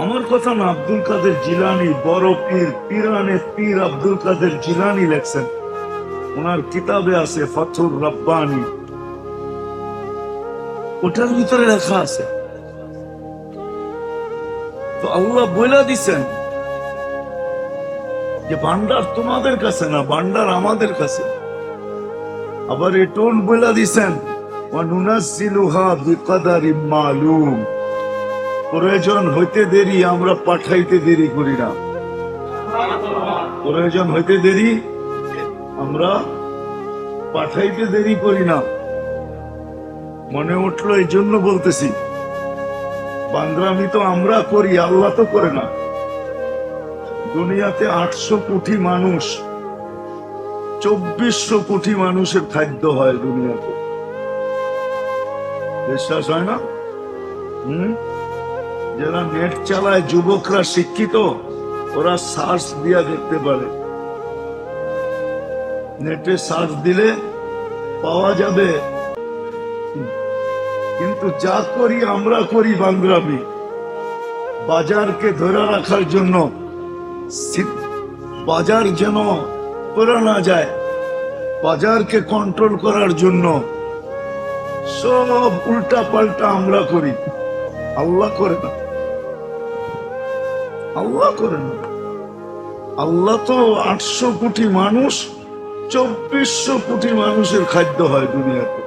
আমার কথা না, আব্দুল কাদের জিলানী, বড় পীর, পীরানে পীর আব্দুল কাদের জিলানী লেখছেন। ওনার কিতাবে আছে ফাথুর রাব্বানী, ওটার ভিতরে লেখা আছে। তো আল্লাহ বইলা দিছেন যে ভান্ডার তোমাদের কাছে না, ভান্ডার আমাদের কাছে। আবার এটন বইলা দিছেন ওয়ানুনাজ্জিলুহা বিকদারিম মালুম, প্রয়োজন হইতে দেরি আমরা পাঠাইতে দেরি করি না। প্রয়োজন হইতে দেরি আমরা পাঠাইতে দেরি করি না। মনে উঠলো এই জন্য বলতেছি, বান্দরামি তো আমরা করি, আল্লাহ তো করে না। দুনিয়াতে 800 কোটি মানুষ, 2400 কোটি মানুষের খাদ্য হয় দুনিয়াতে। বিশ্বাস হয় না? যারা নেট চালায়, যুবকরা শিক্ষিত, ওরা সার্চ দিয়া দেখতে পারে। নেটে সার্চ দিলে পাওয়া যাবে। কিন্তু যা করি আমরা করি বান্দরামি। বাজারকে ধরে রাখার জন্য, বাজার যেন করা না যায়, বাজারকে কন্ট্রোল করার জন্য সব উল্টা পাল্টা আমরা করি। আল্লাহ করে না, আল্লাহ করে না। আল্লাহ তো 800 কোটি মানুষ, 2400 কোটি মানুষের খাদ্য হয় দুনিয়াতে,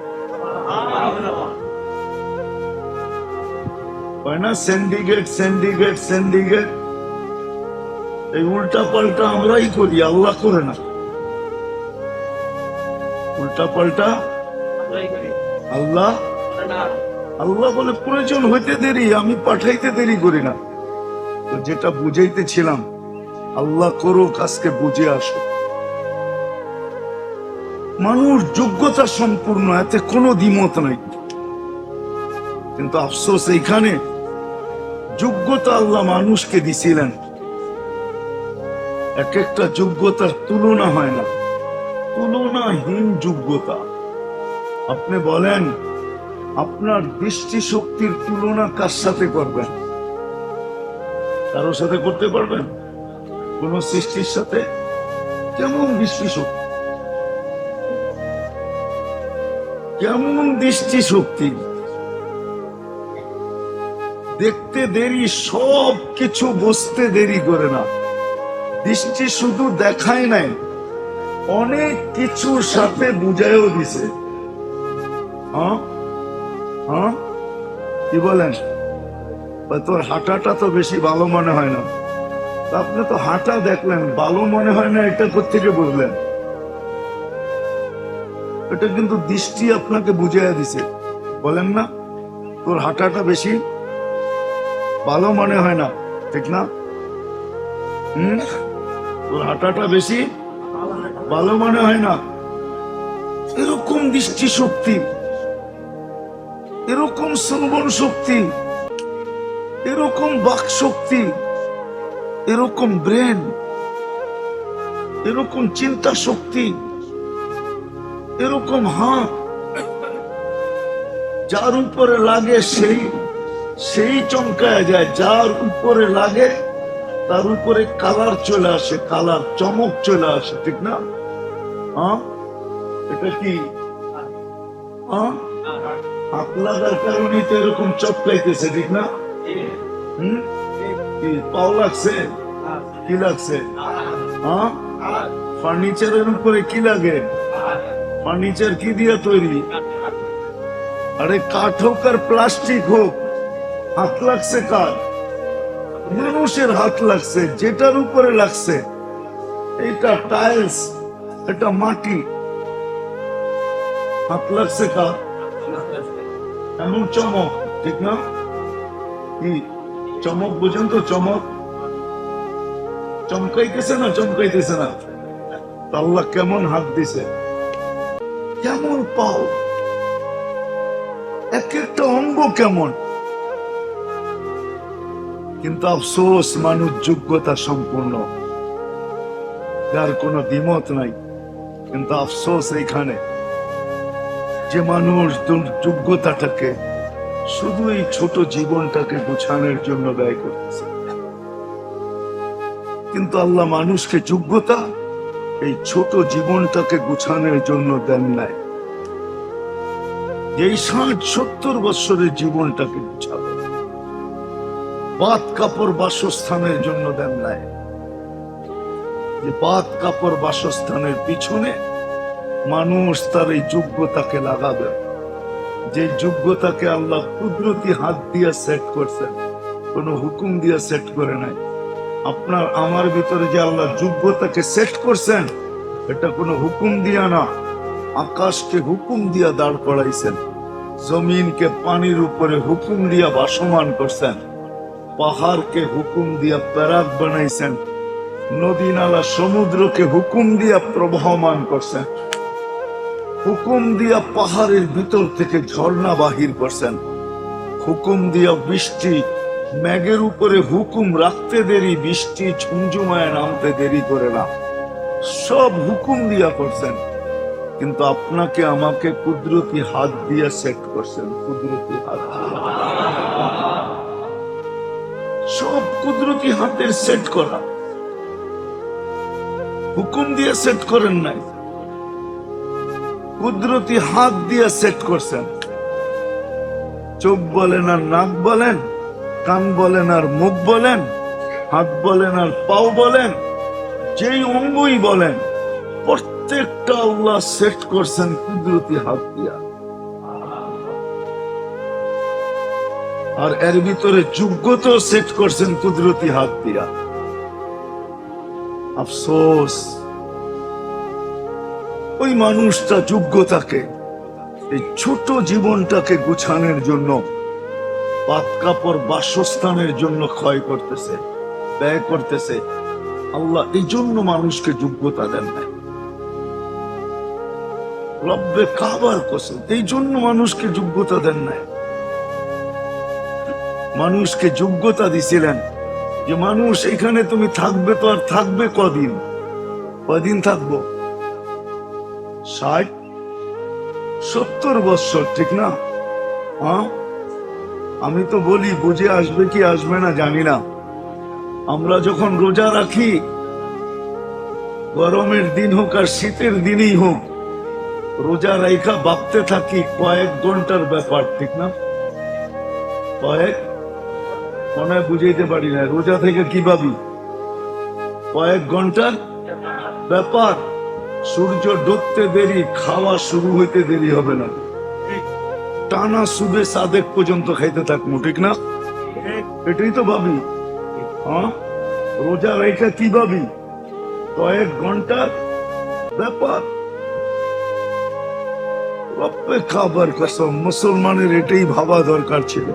হয় না? সিন্ডিকেট সিন্ডিকেট সিন্ডিকেট, এই উল্টা পাল্টা আমরাই করি, আল্লাহ করে না। উল্টা পাল্টা আল্লাহ, আল্লাহ বলে প্রয়োজন হইতে দেরি আমি পাঠাইতে দেরি করি না। তো যেটা বুঝাইতেছিলাম, আল্লাহ করুক, আজকে বুঝে আসো। মানুষ যোগ্যতা সম্পূর্ণ, এতে কোনো দ্বিমত নাই। কিন্তু আফসোস এইখানে, যোগ্যতা আল্লাহ মানুষকে দিছিলেন, এক একটা যোগ্যতার তুলনা হয় না, তুলনাহীন যোগ্যতা। আপনি বলেন আপনার দৃষ্টিশক্তির তুলনা কার সাথে করবেন? কারোর সাথে করতে পারবেন? কোন সৃষ্টির সাথে? কেমন দৃষ্টিশক্তি, কেমন দৃষ্টিশক্তি! দেখতে দেরি, সব কিছু বুঝতে দেরি করে না। দৃষ্টি শুধু দেখায় নাই, অনেক কিছুর সাথে বুঝাইও দিছে। হ্যাঁ হ্যাঁ, কি বলেন? তোর হাঁটাটা তো বেশি ভালো মনে হয় না। আপনি তো হাঁটা দেখলেন, ভালো মনে হয় না, এটা কোত্থেকে বুঝলেন? এটা কিন্তু দৃষ্টি আপনাকে বুঝাইয়া দিছে। বলেন না, তোর হাঁটাটা বেশি ভালো মনে হয় না, ঠিক না? তোর হাঁটাটা বেশি ভালো মনে হয় না। এরকম দৃষ্টি শক্তি, এরকম শ্রবণ শক্তি, এরকম বাক শক্তি, এরকম ব্রেন, এরকম চিন্তা শক্তি, এরকম হাত, যার উপরে লাগে সেই চমকায় যায়, যার উপরে লাগে তার উপরে কালার চলে আসে, কালার চমক চলে আসে, ঠিক না? হ্যাঁ, এটা কি হাত লাগার কারণে তো এরকম চমকাইতেছে, ঠিক না? পাও লাগছে, কি লাগছে? হ্যাঁ, ফার্নিচারের উপরে কি লাগে? ফার্নিচার কি দিয়ে তৈরি? আরে কাঠ হোক আর প্লাস্টিক হোক, হাত লাগছে কার? মানুষের হাত লাগছে। যেটার উপরে লাগছে, এটা টাইলস, এটা মাটি, হাত লাগছে কার? এমন চমক, ঠিক না? কি চমক বুঝেন তো? চমক চমকাইতেছে না, চমকাইতেছে না? আল্লাহ কেমন হাত দিছে, কেমন পাও, এক একটা অঙ্গ কেমন। কিন্তু আফসোস, মানুষ যোগ্যতা সম্পূর্ণ, যার কোনো দ্বিমত নাই। কিন্তু আফসোস এইখানে, যে মানুষ যোগ্যতাটাকে শুধু এই ছোট জীবনটাকে গোছানোর জন্য ব্যয় করতেছে। কিন্তু আল্লাহ মানুষকে যোগ্যতা এই ছোট জীবনটাকে গুছানোর জন্য দেন নাই। এই 60-70 বছরের জীবনটাকে গুছাবে, বাত কাপড় বাসস্থানের জন্য দেন নাই। যে বাত কাপড় বাসস্থানের পিছনে মানুষ তার এই যোগ্যতাকে লাগাবে, যে যোগ্যতাকে আল্লাহ কুদরতি হাত দিয়ে সেট করছেন, কোন হুকুম দিয়ে সেট করে নাই। আপনার আমার ভিতরে যে আল্লাহ যোগ্যতাকে সেট করছেন, এটা কোনো হুকুম দিয়া না, আকাশকে হুকুম দিয়া দাঁড় করাইছেন, জমিনকে পানির উপরে হুকুম দিয়া ভাসমান করছেন, পাহাড়কে হুকুম দিয়া প্যারাক বানাইছেন, নদী নালা সমুদ্রকে হুকুম দিয়া প্রবাহমান করছেন, হুকুম দিয়া পাহাড়ের ভিতর থেকে ঝর্ণা বাহির করছেন, হুকুম দিয়া বৃষ্টি মেঘের উপরে হুকুম রাখতে দেরি, বৃষ্টি ঝুমঝুমায় নামতে দেরি করে না, সব হুকুম দিয়া করছেন। কিন্তু আপনাকে আমাকে কুদরতি হাত দিয়ে সেট করছেন, কুদরতি হাত সব কুদরতি হাতের সেট করা, হুকুম দিয়ে সেট করেন নাই, কুদরতি হাত দিয়ে সেট করছেন। চোখ বলেন আর নাক বলেন, কান বলেন আর মুখ বলেন, হাত বলেন আর পাও বলেন, যেই অঙ্গই বলেন, প্রত্যেকটা আল্লাহ সেট করছেন কুদরতি হাত দিয়া। আর এর ভিতরে যোগ্যতাও সেট করছেন কুদরতি হাত দিয়া। আফসোস ওই মানুষটা যোগ্যতাকে, এই ছোট জীবনটাকে গুছানোর জন্য, পাত কাপড় বাসস্থানের জন্য ক্ষয় করতেছে, ব্যয় করতেছে। আল্লাহ এই জন্য মানুষকে যোগ্যতা দেন নাই। রব্বে কাবার কসম, এই জন্য মানুষকে যোগ্যতা দেন নাই। মানুষকে যোগ্যতা দিছিলেন যে মানুষ এখানে তুমি থাকবে, তো আর থাকবে কদিন? কদিন থাকবো? 60-70 বছর, ঠিক না? হ্যাঁ, আমি তো বলি বুঝে আসবে কি আসবে না জানি না। আমরা যখন রোজা রাখি, গরমের দিন হোক আর শীতের দিনই হোক, রোজা রাইখা ভাবতে থাকি কয়েক ঘন্টার ব্যাপার, ঠিক না? কয়েক, মনে বুঝাইতে পারি না, রোজা থেকে কি ভাবি? কয়েক ঘন্টার ব্যাপার। সূর্য ডুবতে দেরি, খাওয়া শুরু হইতে দেরি হবে না, টানা সুবে সাদেক পর্যন্ত খাইতে থাকবো, ঠিক না? এটাই তো ভাবি। হ্যাঁ, রোজা রেখা কি ভাবি? কয়েক ঘন্টার ব্যাপার। রব্বে কাবার কসম, মুসলমানের এটাই ভাবা দরকার ছিল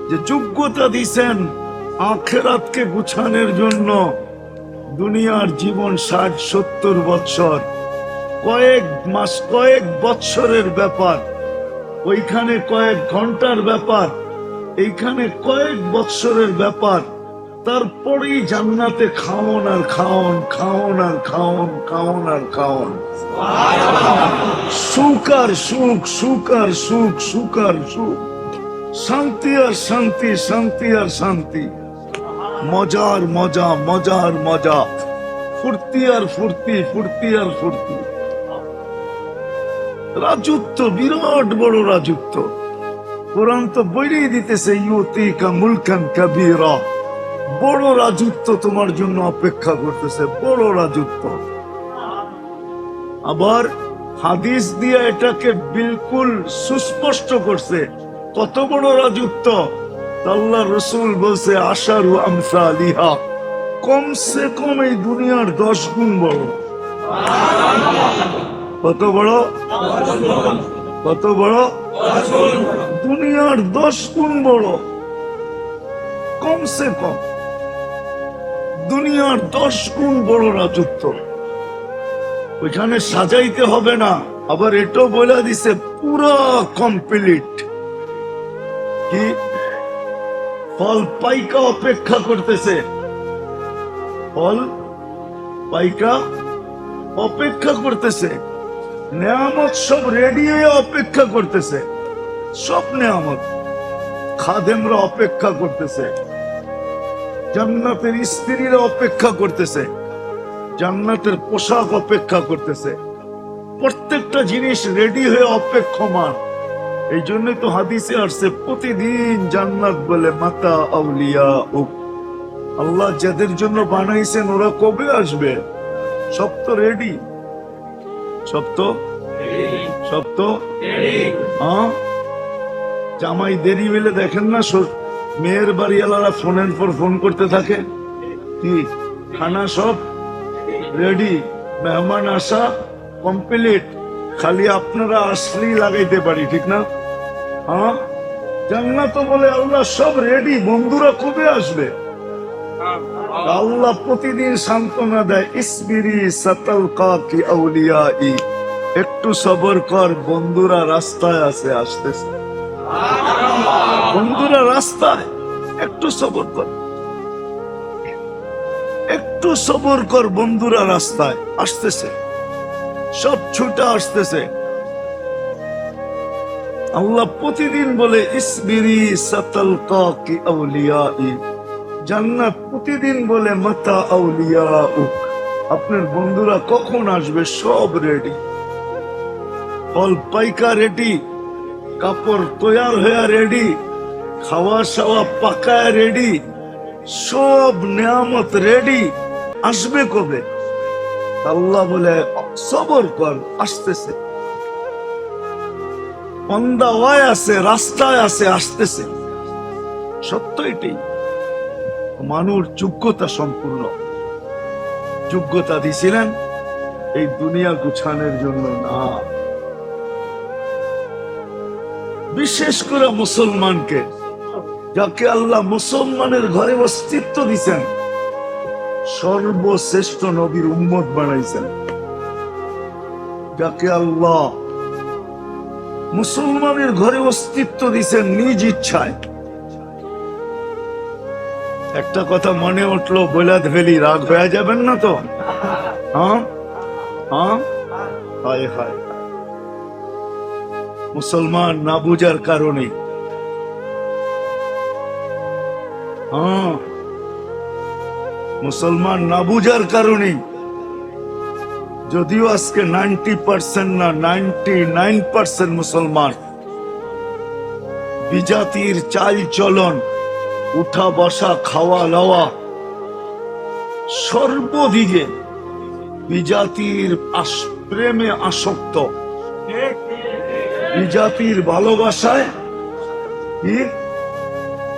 যে যোগ্যতা দিছেন আখিরাতকে গুছানোর জন্য। দুনিয়ার জীবন 60-70 বছর, কয়েক মাস কয়েক বছরের ব্যাপার, ওইখানে কয়েক ঘন্টার ব্যাপার, এইখানে কয়েক বছরের ব্যাপার। তারপরেই জান্নাতে খাওন আর খাওন, খাওন আর খাওন, খাওন আর খাওন, সুখ আর সুখ, সুখ আর সুখ, সুখ আর সুখ, শান্তি আর শান্তি, শান্তি আর শান্তি, মজার মজা, মজার মজা, ফুর্তি আর ফুর্তি, ফুর্তি আর ফুর্তি। রাজত্ব, বিরাট বড় রাজত্ব। কোরআন তো বইলেই দিতেছে, ইউতিকা মুলকান কাবীরা, বড় রাজত্ব তোমার জন্য অপেক্ষা করতেছে, বড় রাজত্ব। আবার হাদিস দিয়ে এটাকে বিলকুল সুস্পষ্ট করছে, কত বড় রাজত্ব। আল্লাহ রসুল বলছে, আশারু আমসালিহা, কমসে কম এই দুনিয়ার 10 গুণ বড়। কত বড়? কত বড়? দুনিয়ার 10 গুণ বড়, কমসে কম দুনিয়ার 10 গুণ বড় রাজত্ব। ওইখানে সাজাইতে হবে না। আবার এটাও বলে দিছে পুরা কমপ্লিট। কি? ফল পাইকা অপেক্ষা করতেছে, ফল পাইকা অপেক্ষা করতেছে, নেয়ামত সব রেডি হয়ে অপেক্ষা করতেছে, সব নেয়ামত। খাদেমরা অপেক্ষা করতেছে, জান্নাতের স্ত্রীরা অপেক্ষা করতেছে, জান্নাতের পোশাক অপেক্ষা করতেছে, প্রত্যেকটা জিনিস রেডি হয়ে অপেক্ষমান। এই জন্যই তো হাদিসে আসছে প্রতিদিন জান্নাত বলে মাতা আউলিয়া ও আল্লাহ যাদের জন্য বানাইছেন ওরা কবে আসবে? সব তো রেডি, সব তো হ্যাঁ। জামাই দেরি হইলে দেখেন না মেয়ের বাড়িওয়ালারা ফোনের পর ফোন করতে থাকে, কি খানা সব রেডি, মেহমান আসা কমপ্লিট, খালি আপনারা আসলেই লাগাইতে পারি, ঠিক না? হ্যাঁ, জান্নাত বলে আল্লাহ সব রেডি, বন্ধুরা কবে আসবে? আল্লাহ প্রতিদিন সান্ত্বনা দেয়, ইসবিরি সাতালকা কি আউলিয়াই, একটু সবর কর, বন্ধুরা রাস্তায় আছে, আসতেছে। বন্ধুরা রাস্তায়, একটু সবর কর, একটু সবর কর, বন্ধুরা রাস্তায় আসতেছে, সব ছুটে আসতেছে। আল্লাহ প্রতিদিন বলে ইসবিরি সাতালকা কি আউলিয়াই, জান্নাত প্রতিদিন বলে মাতা আউলিয়া উক, আপনার বন্ধুরা কখন আসবে? সব রেডি, ফল পাইকা রেডি, কাপড় তৈয়ার হয়ে রেডি, খাওয়া সাওয়া পাকায় রেডি, সব নিয়ামত রেডি, আসবে কবে? আল্লাহ বলে সবর কর, আসতেছে। বান্দা ওয়ায় আছে, রাস্তায় আছে, আসতেছে। সত্য এটাই, মানুষ যোগ্যতা সম্পূর্ণ, যোগ্যতা দিছিলেন এই দুনিয়া গুছানোর জন্য না। বিশেষ করে মুসলমানকে, যাকে আল্লাহ মুসলমানের ঘরে অস্তিত্ব দিছেন, সর্বশ্রেষ্ঠ নবীর উম্মত বানাইছেন, যাকে আল্লাহ মুসলমানের ঘরে অস্তিত্ব দিছেন নিজ ইচ্ছায়। একটা কথা মনে উঠলো, বলে ফেলি, রাগ হয়ে যাবেন না তো? হ্যাঁ হ্যাঁ, হায় হায়, মুসলমান না বুঝার কারণে, হ্যাঁ মুসলমান না বুঝার কারণে, যদিও আজকে 90% না 99% মুসলমান বিজাতির চাল চলন, উঠা বসা, খাওয়া লওয়া, সর্বদিকে বিজাতির প্রেমে আসক্ত, বিজাতির ভালোবাসায়, কি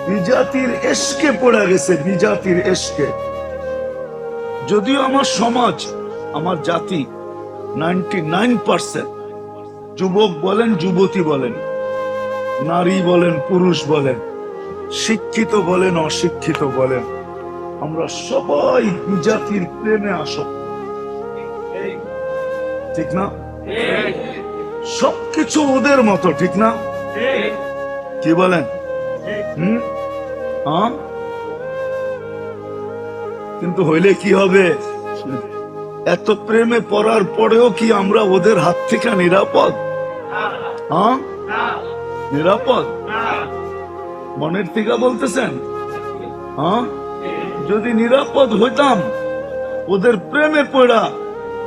বিজাতির এশকে পড়ে গেছে, বিজাতির এশকে। যদিও আমার সমাজ, আমার জাতি 99%, যুবক বলেন, যুবতী বলেন, নারী বলেন, পুরুষ বলেন, শিক্ষিত বলেন, অশিক্ষিত বলেন, আমরা সবাই বিজাতির প্রেমে আসক্ত, ঠিক না? সবকিছু ওদের মতো, ঠিক না? কি বলেন? হ্যাঁ, কিন্তু হইলে কি হবে? এত প্রেমে পড়ার পরেও কি আমরা ওদের হাত থেকে নিরাপদ? হ্যাঁ, নিরাপদ? মনের থেকে বলতেছেন? হ্যাঁ, যদি নিরাপদ হইতাম ওদের প্রেমে পড়া,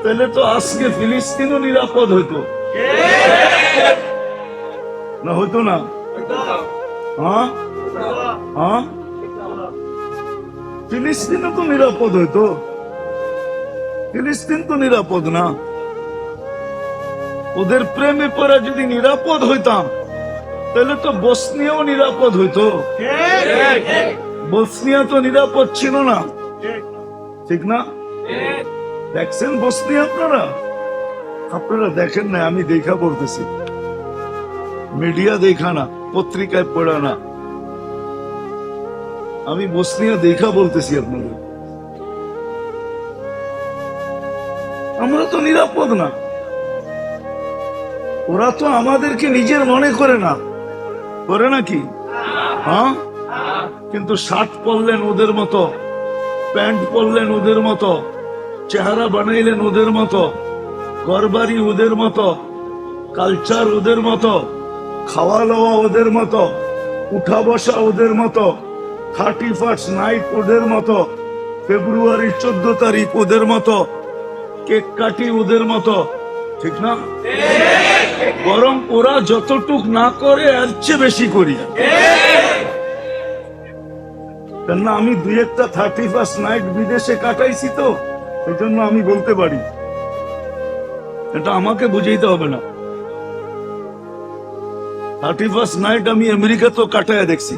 তাহলে তো আজকে ফিলিস্তিনও নিরাপদ হইতো, না হইতো না? হ্যাঁ হ্যাঁ, ফিলিস্তিনও তো নিরাপদ হইতো, ফিলিস্তিন তো নিরাপদ না। ওদের প্রেমে পড়া যদি নিরাপদ হইতাম, তাহলে তো বসনিয়াও নিরাপদ হইতো। বসনিয়া তো নিরাপদ ছিল না, ঠিক না? দেখছেন বসনিয়া আপনারা? আপনারা দেখেন না, আমি দেখা বলতেছি, মিডিয়া দেখা না, পত্রিকায় পড়া না, আমি বসনিয়া দেখা বলতেছি আপনাদের। আমরা তো নিরাপদ না, ওরা তো আমাদেরকে নিজের মনে করে না, করে নাকি? হ্যাঁ, কিন্তু শার্ট পরলেন ওদের মতো, প্যান্ট পরলেন ওদের মতো, চেহারা বানাইলেন ওদের মতো, ঘরবাড়ি ওদের মতো, কালচার ওদের মতো, খাওয়া লওয়া ওদের মতো, উঠা বসা ওদের মতো, 31st নাইট ওদের মতো, ফেব্রুয়ারি 14 তারিখ ওদের মতো, কেক কাটি ওদের মতো, ঠিক না? বরং ওরা যতটুক না করে এর চেয়ে বেশি করি। কেননা আমি দুই একটা 31st নাইট বিদেশে কাটাইছি, তো এই জন্য আমি বলতে পারি। এটা আমাকে বুঝাইতে হবে না। 31st নাইট আমি আমেরিকাতেও কাটায় দেখছি।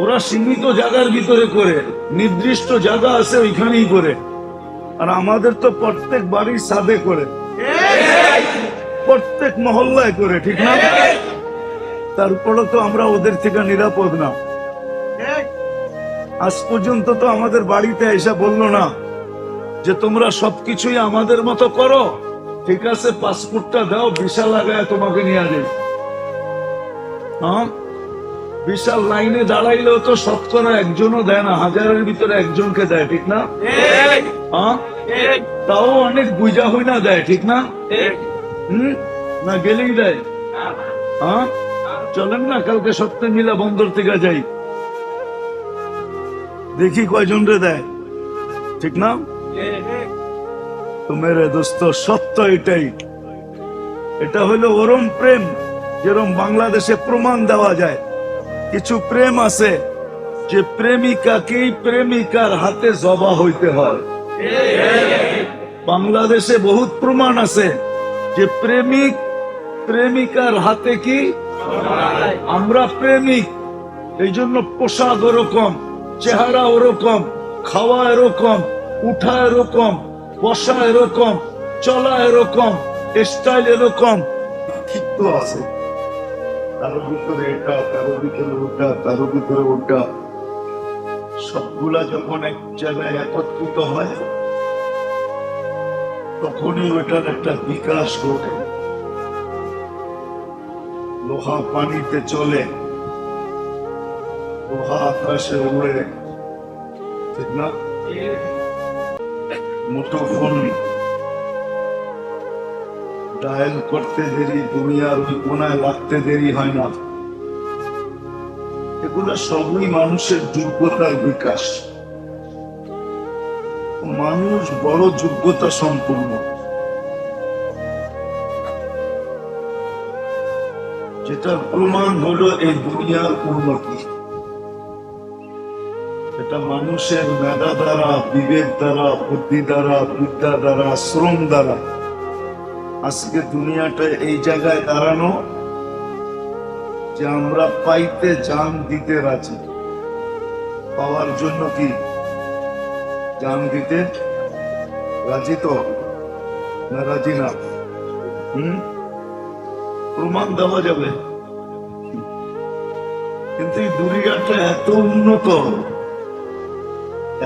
ওরা সীমিত জায়গার ভিতরে করে, নির্দিষ্ট জায়গা আছে ওইখানেই করে, আর আমাদের তো প্রত্যেক বাড়ির ছাদে করে, প্রত্যেক মহল্লায় করে, ঠিক না? তারপরে তো আমরা ওদের থেকে নিরাপদ না। আজ পর্যন্ত তো আমাদের বাড়িতে এসে বললো না যে তোমরা সবকিছুই আমাদের মতো করো, ঠিক আছে পাসপোর্টটা দাও, ভিসা লাগায় তোমাকে নিয়ে যাই। হ্যাঁ, বিশাল লাইনে দাঁড়াইলেও তো শতকরা একজনও দেয় না, হাজারের ভিতরে একজনকে দেয়, ঠিক না? হ্যাঁ, তাও অনেক বুঝা হই না দেয়, ঠিক না? না গেলেই দেয়। হ্যাঁ, চলেন না কালকে সপ্তাহে মিলা বন্দর থেকে যাই, দেখি কয়জন রে দেয়, ঠিক না? তো মেরে দোস্ত, সত্য এটাই। এটা হলো ওরম প্রেম যেরকম বাংলাদেশে প্রমাণ দেওয়া যায়। কিছু প্রেম আছে যে প্রেমিকাকেই প্রেমিকার হাতে জবা হইতে হয়। বাংলাদেশে বহুত প্রমাণ আছে যে প্রেমিক প্রেমিকার হাতে কি, আমরা প্রেমিক, এই জন্য পোশাক ওরকম, চেহারা ওরকম, খাওয়া এরকম, উঠা এরকম, বসা এরকম, চলা এরকম, স্টাইল এরকম, ঠিক তো আছে। কারো ভিতরে এটা, কারো ভিতরে ওটা, কারো ভিতরে ওটা, সবগুলা যখন এক জায়গায় একত্রিত হয় তখনই ওটার একটা বিকাশ ঘটে। লোহা পানিতে চলে, লোহা আকাশে উড়ে, ঠিক না? মুঠোফোন ডায়াল করতে দেরি, দুনিয়ার ওই কোনায় লাগতে দেরি হয় না। এগুলো সবই মানুষের যোগ্যতার বিকাশ। মানুষ বড় যোগ্যতা সম্পূর্ণ, যেটার প্রমাণ হলো এই দুনিয়ার উন্নতি। এটা মানুষের মেধা দ্বারা, বিবেক দ্বারা, বুদ্ধি দ্বারা, বিদ্যা দ্বারা, শ্রম দ্বারা আজকে দুনিয়াটা এই জায়গায় দাঁড়ানো যে আমরা পাইতে জান দিতে রাজি। পাওয়ার জন্য কি জান দিতে রাজি? তো না রাজি না? প্রমাণ দেওয়া যাবে। কিন্তু এই দুনিয়াটা এত উন্নত,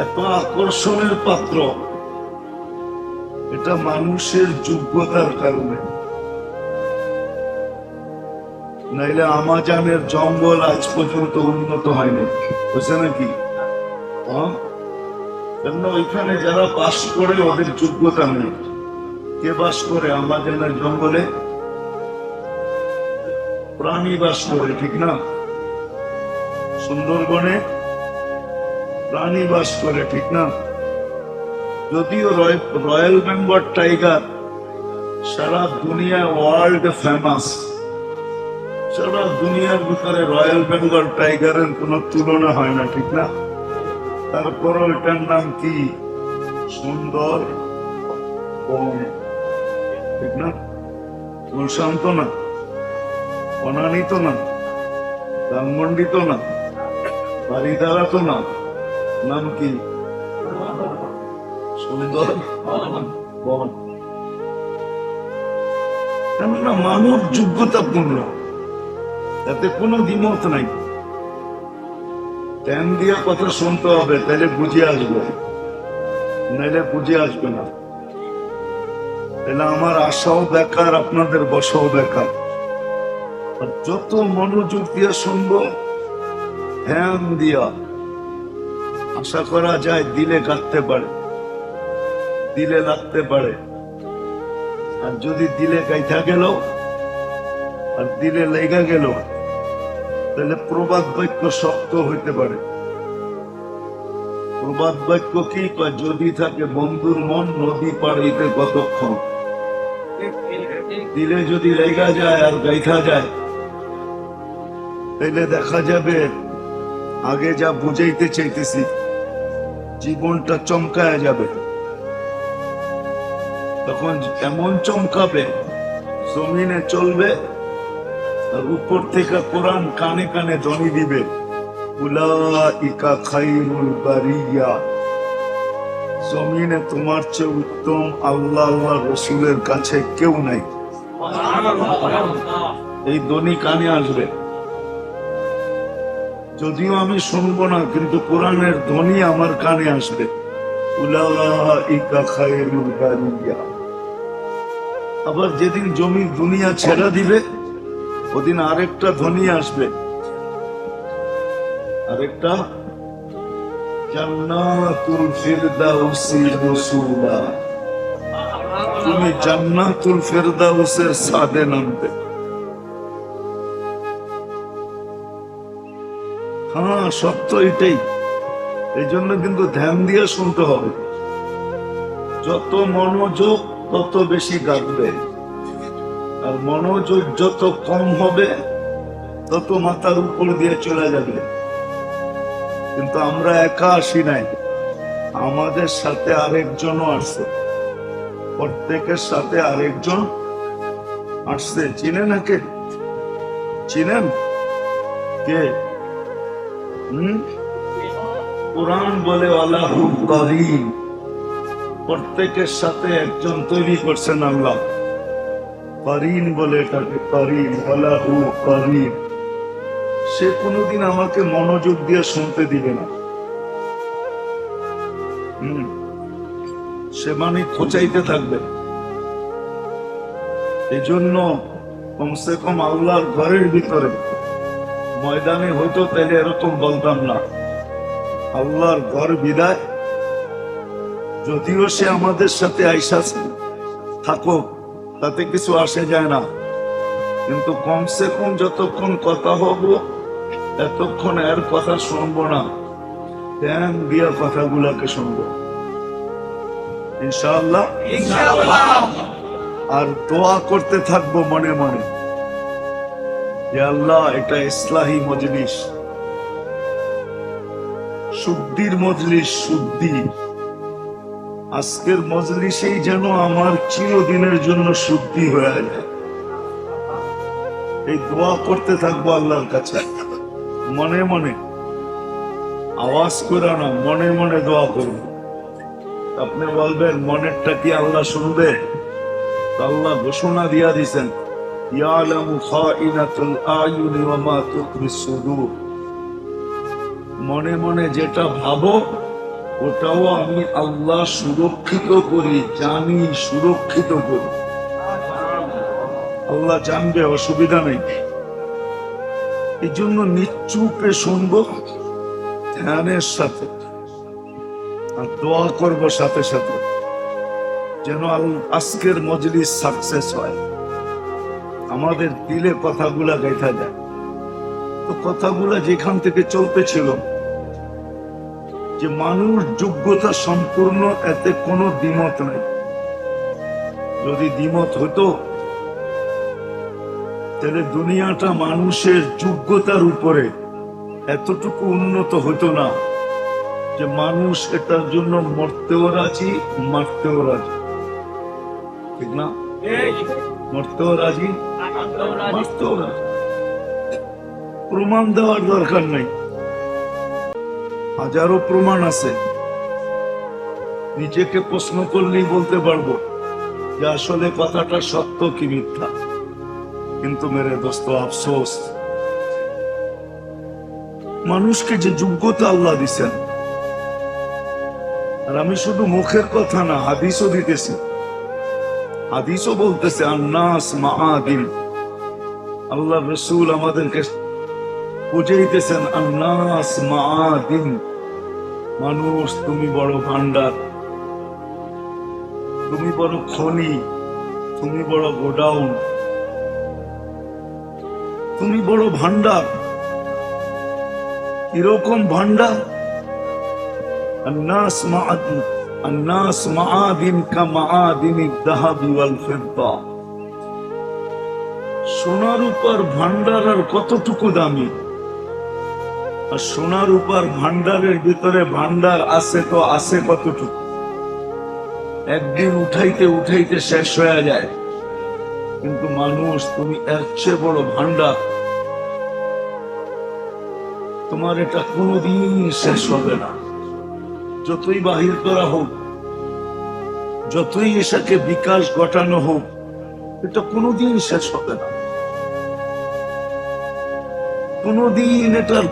এত আকর্ষণের পাত্র, এটা মানুষের যোগ্যতার কারণে। নাইলে আমাজনের জঙ্গল আজ পর্যন্ত উন্নত হয়নি, বুঝছে নাকি? কেন ওইখানে যারা বাস করে ওদের যোগ্যতা নেই। কে বাস করে আমাজনের জঙ্গলে? প্রাণী বাস করে, ঠিক না? সুন্দরবনে প্রাণী বাস করে, ঠিক না? যদিও রয়্যাল বেঙ্গল টাইগার সারা দুনিয়ায় ওয়ার্ল্ড ফেমাস, সারা দুনিয়ার ভিতরে রয়্যাল বেঙ্গল টাইগারের কোনো তুলনা হয় না, ঠিক না? তারপরও এটার নাম কি? সুন্দর বন, ঠিক না? গুলশান্ত না, বনানীত না, ধানমন্ডিত না, বাড়িদারা তো না, নাম কি? সুন্দর বন। কেননা মানব যোগ্যতাপূর্ণ, এতে কোনো দ্বিমত নাই। ধ্যান দিয়া কথা শুনতে হবে, তাহলে বুঝে আসবে, নাইলে বুঝে আসবে না। তাহলে আমার আশাও বেকার, আপনাদের বসাও বেকার। আর যত মনোযোগ দিয়ে শুনবো, ধ্যান দিয়া, আশা করা যায় দিলে কাটতে পারে, দিলে লাগতে পারে। আর যদি দিলে গাইথা গেল আর দিলে লেগা গেল, তাহলে প্রবাদ বাক্য শক্ত হইতে পারে। প্রবাদ বাক্য কি কয়? যদি থাকে বন্ধুর মন নদী পার হইতে কতক্ষণ, দিলে যদি লেগা যায় আর গাইথা যায়, তাহলে দেখা যাবে আগে যা বুঝাইতে চাইতেছি জীবনটা চমকায় যাবে। তখন এমন চমকাবে, জমিনে চলবে আর উপর থেকে কোরআন কানে কানে ধ্বনি দিবে, উলাইকা খায়রুল বারিয়া। জমিনে তোমার চেয়ে উত্তম আল্লাহ রসুলের কাছে কেউ নাই। এই ধ্বনি কানে আসবে, যদিও আমি শুনবো না, কিন্তু কোরআনের ধ্বনি আমার কানে আসবে, উলাইকা খায়রুল বারিয়া। আবার যেদিন জমি দুনিয়া ছেড়া দিবে, ওদিন আরেকটা ধ্বনি আসবে, আরেকটা, জান্নাতুল ফিরদাউসি রাসূলা। তুমি জান্নাতুল ফিরদাউসের ছাদে নামবে। হ্যাঁ, সত্য এটাই। এই জন্য কিন্তু ধ্যান দিয়ে শুনতে হবে। যত মনোযোগ তত বেশি গাঁথবে, আর মনোযোগ যত কম হবে তত মাথার উপর দিয়ে চলে যাবে। কিন্তু আমরা একা আসি নাই, আমাদের সাথে আরেকজনও আসছে, প্রত্যেকের সাথে আরেকজন আসছে। চিনেন না? কে চিনেন? কে? কোরআন বলে আল্লাহু করিম, প্রত্যেকের সাথে একজন তৈরি করছেন আল্লাহ। করিম বলে এটাকে, করিম, আল্লাহু করিম। সে কোনোদিন আমাকে মনোযোগ দিয়ে শুনতে দিবে না। সে মানে খোঁচাইতে থাকবে। এই জন্য কমসে কম আল্লাহর ঘরের ভিতরে, ময়দানে হইতো তাহলে এরকম বলতাম না। আল্লাহর ঘর বিদায়, যদিও সে আমাদের সাথে আইসা থাকুক, তাতে কিছু আসে যায় না, কিন্তু কমসে কম যতক্ষণ কথা হবো এতক্ষণ এর কথা শুনবো না, ধ্যান দিয়া কথাগুলাকে শুনবো ইনশাআল্লাহ। আর দোয়া করতে থাকবো মনে মনে, যে আল্লাহ এটা ইসলাহি মজলিস, শুদ্ধির মজলিস, শুদ্ধি। আজকের মজলিসেই যেন আমার চিরদিনের জন্য শুদ্ধি হয়ে যায়। এই দোয়া করতে থাকবো আল্লাহর কাছে মনে মনে, আওয়াজ করে না, মনে মনে দোয়া করবো। আপনি বলবেন মনেরটা কি আল্লাহ শুনবে? আল্লাহ ঘোষণা দিয়া দিছেন, ইয়ালামু খাইনাতুল আয়ুনি ওয়া মা তুখফি সুদূর। মনে মনে যেটা ভাবো ওটাও আমি আল্লাহ সুরক্ষিত করি, জানি, সুরক্ষিত করি। আল্লাহ জানবে, অসুবিধা নেই। এই জন্য নিশ্চুপে শুনবো ধ্যানের সাথে, আর দোয়া করব সাথে সাথে, যেন আজকের মজলিস সাকসেস হয়, আমাদের দিলে কথাগুলা গাইথা যায়। তো কথাগুলা যেখান থেকে চলতেছিল, যে মানুষ যোগ্যতা সম্পূর্ণ, এতে কোনো দ্বিমত নাই। যদি দ্বিমত হতো তাহলে দুনিয়াটা মানুষের যোগ্যতার উপরে এতটুকু উন্নত হতো না, যে মানুষ এটার জন্য মরতেও রাজি, মারতেও রাজি। ঠিক না? মরতেও রাজি, মারতেও রাজি। প্রমাণ দেওয়ার দরকার নাই, হাজারো প্রমাণ আছে। নিজেকে প্রশ্ন করলেই বলতে পারবো যে আসলে কথাটা সত্য কি মিথ্যা। কিন্তু মেরে দোস্ত, আফসোস, মানুষকে যে যোগ্যতা আল্লাহ দিছেন, আর আমি শুধু মুখের কথা না, হাদিসও দিতেছি। হাদিসও বলতেছে আন্নাস মাআদিন। আল্লাহ রাসূল আমাদেরকে বুঝাইতেছেন আন্নাস মাআদিন, মানুষ তুমি বড় ভান্ডার, তুমি বড় খনি, তুমি বড় গোডাউন, তুমি বড় ভান্ডার। কিরকম ভান্ডার? الناس معادن كمعادن الذهب والفضة। সোনার উপর ভান্ডার আর কতটুকু দামি, আর সোনার উপর ভান্ডারের ভিতরে ভান্ডার আছে তো আছে কতটুকু, একদিন উঠাইতে উঠাইতে শেষ হয়ে যায়। কিন্তু মানুষ, তুমি এর চেয়ে বড় ভান্ডার, তোমার এটা কোনোদিন শেষ হবে না। যতই বাহির করা হোক, যতই এটাকে বিকাশ ঘটানো হোক, এটা কোনোদিন শেষ হবে না। কোনোদিন এটার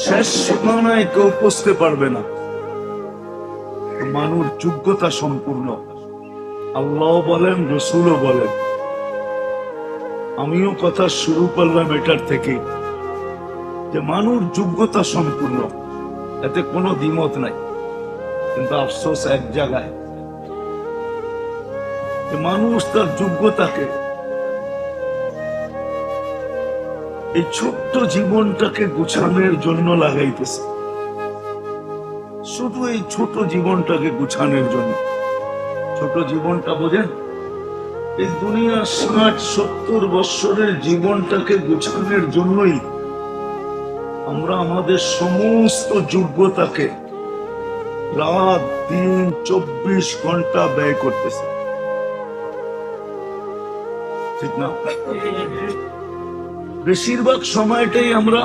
শেষ সীমানায় কেউ পৌঁছতে পারবে না। মানুষ যোগ্যতা সম্পূর্ণ, আল্লাহ বলেন, রসুলও বলেন। আমিও কথা শুরু করলাম এটার থেকে, যে মানুষ যোগ্যতা সম্পূর্ণ, এতে কোনো দ্বিমত নাই। কিন্তু আফসোস এক জায়গায়, যে মানুষ তার যোগ্যতাকে, এই ছোট্ট জীবনটাকে গুছানোর জন্য লাগাইতেছে। শুধু এই ছোট জীবনটাকে গুছানোর জন্য। ছোট জীবনটা বোঝেন? এই দুনিয়ার 60-70 বৎসরের জীবনটাকে গুছানোর জন্যই আমরা আমাদের সমস্ত যোগ্যতাকে রাত দিন 24 ঘন্টা ব্যয় করতেছি, ঠিক না? বেশিরভাগ সময়টাই আমরা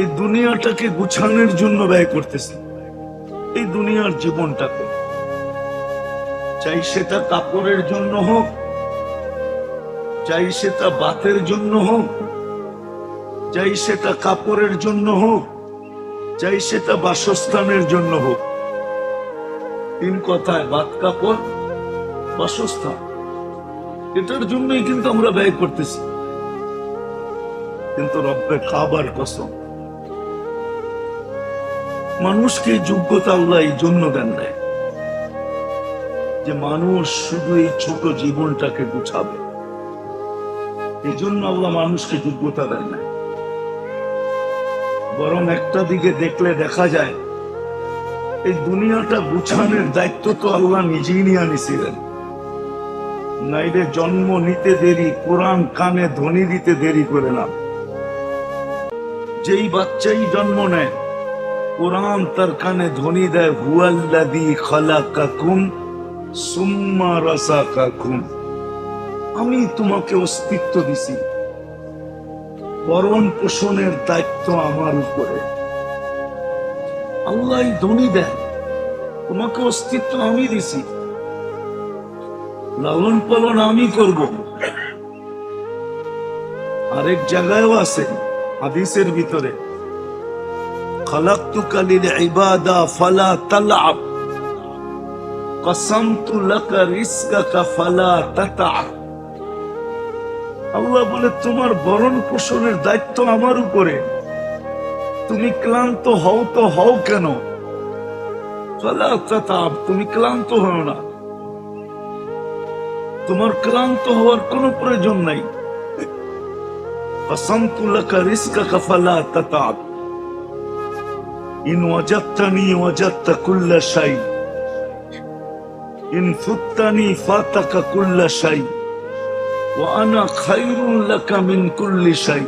এই দুনিয়াটাকে গুছানোর জন্য ব্যয় করতেছি। এই দুনিয়ার জীবনটাকে, চাই সেটা কাপড়ের জন্য হোক, চাই সেটা বাতের জন্য হোক, চাই সেটা কাপড়ের জন্য হোক, চাই সেটা বাসস্থানের জন্য হোক। 3 কথায়, বাত, কাপড়, বাসস্থান, এটার জন্যই কিন্তু আমরা ব্যয় করতেছি। কিন্তু রব্বে কাবার কসম, মানুষকে যোগ্যতা আল্লাহ এই জন্য দেন নাই যে মানুষ শুধু এই ছোট জীবনটাকে গুছাবে। এই জন্য আল্লাহ মানুষকে যোগ্যতা দেন নাই। বরং একটা দিকে দেখলে দেখা যায়, এই দুনিয়াটা গুছানোর দায়িত্ব তো আল্লাহ নিজেই নিয়ে নিছিলেন। নাইলে জন্ম নিতে দেরি, কোরআন কানে ধ্বনি দিতে দেরি করে না। যেই বাচ্চাই জন্ম নেয়, কোরআন তার কানে ধ্বনি দেয়, হুয়াল্লাযী খালাকাকুম সুম্মা রাযাকাকুম। আমি তোমাকে অস্তিত্ব দিছি, ভরণ পোষণের দায়িত্ব আমার উপরে। আল্লাহ ধ্বনি দেয়, তোমাকে অস্তিত্ব আমি দিছি, লালন পালন আমি করব। আরেক জায়গায়ও আছে হাদিসের ভিতরে, খালাকতুকা লিল ইবাদা ফালা তালআব, কসমতু লাকা রিজকাকা ফালা তাতআব। আল্লাহ বলে, তোমার ভরণ পোষণের দায়িত্ব আমার উপরে, তুমি ক্লান্ত হও তো হও কেন, ফালা তাতআব, তুমি ক্লান্ত হও না, তোমার ক্লান্ত হওয়ার কোনো প্রয়োজন নাই। কসমতু লাকা রিজকাকা ফালা তাতআব, ইন ওয়াজাদতানি ওয়াজাদতা কুল্লা শাই, ইন ফুত্তানি ফাতাকা কুল্লা শাই, ওয়া আনা খায়রুন লাকা মিন কুল্লি শাই।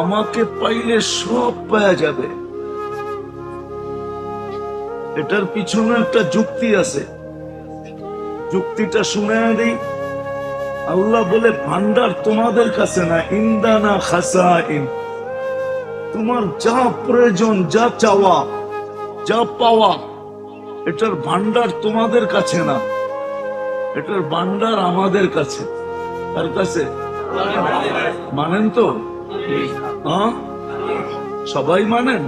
আমাকে পাইলে সব পাওয়া যাবে। এটার পিছনে একটা যুক্তি আছে, যুক্তিটা শুনে দিই। আল্লাহ বলে, ভান্ডার তোমাদের কাছে না, ইন্দানা খাসাইন। তোমার যা প্রয়োজন, যা চাওয়া, যা পাওয়া, এটার ভান্ডার তোমাদের কাছে না, এটার ভান্ডার আমাদের কাছে। তার কাছে মানেন তো? হ্যাঁ, সবাই মানেন?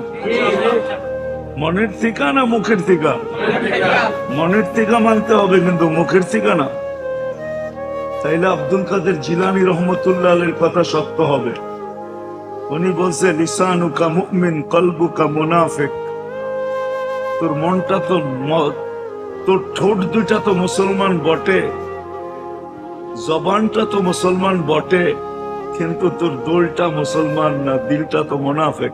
মনের থেকে না মুখের থেকে? মনের থেকে মানতে হবে, কিন্তু মুখের থেকে না। তাইলে আব্দুল কাদের জিলানী রহমতুল্লাহ আলাইহির কথা সত্য হবে। উনি বলছে, লিসানুকা মুমিন কলবুকা মুনাফিক। তোর মনটা তো, তোর ঠোঁট দুটা তো মুসলমান বটে, জবানটা তো মুসলমান বটে, কিন্তু তোর দোলটা মুসলমান না, দিলটা তো মোনাফেক।